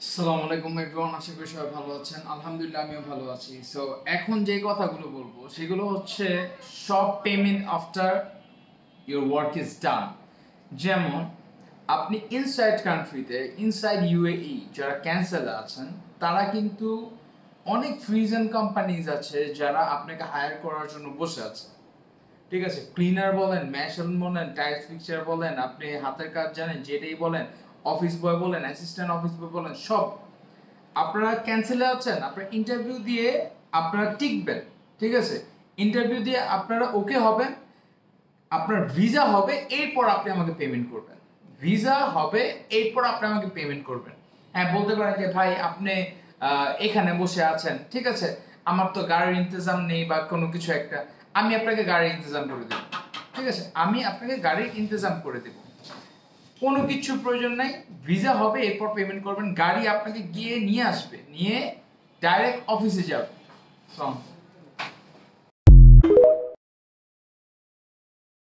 আসসালামু আলাইকুম এভরিওয়ান, আশা করি সবাই ভালো আছেন। আলহামদুলিল্লাহ আমিও ভালো আছি। সো এখন যে কথাগুলো বলবো সেগুলো হচ্ছে সব payment after your work is done. যেমন আপনি ইনসাইড কান্ট্রিতে, ইনসাইড ইউএই যারা ক্যান্সেলে আছেন, তারা কিন্তু অনেক ফ্রিজেন কোম্পানিজ আছে যারা আপনাকে হায়ার করার জন্য বসে আছে। ঠিক আছে, ক্লিনার বলেন, ম্যাশন বলেন, টাইলস ফিক্সার বলেন, আপনি হাতের কাজ জানেন যেটাই বলেন, অফিস বয় বলেন, অ্যাসিস্ট্যান্ট অফিস বয় বলেন, সব আপনারা ক্যান্সেলে আছেন, আপনারা ইন্টারভিউ দিয়ে আপনারা টিকবেন। ঠিক আছে, ইন্টারভিউ দিয়ে আপনারা ওকে হবেন, আপনার ভিসা হবে, এরপর আপনি আমাকে পেমেন্ট করবেন। ভিসা হবে, এরপর আপনি আমাকে পেমেন্ট করবেন। হ্যাঁ, বলতে পারেন যে ভাই আপনি এখানে বসে আছেন, ঠিক আছে, আমার তো গাড়ির ইন্তজাম নেই বা কোনো কিছু একটা, আমি আপনাকে গাড়ির ইন্তজাম করে দেব। ঠিক আছে, আমি আপনাকে গাড়ির ইন্তজাম করে দেব, কোনো কিছু প্রয়োজন নাই। ভিসা হবে, এরপর পেমেন্ট করবেন, গাড়ি আপনাকে গিয়ে নিয়ে আসবে, নিয়ে ডাইরেক্ট অফিসে যাবে।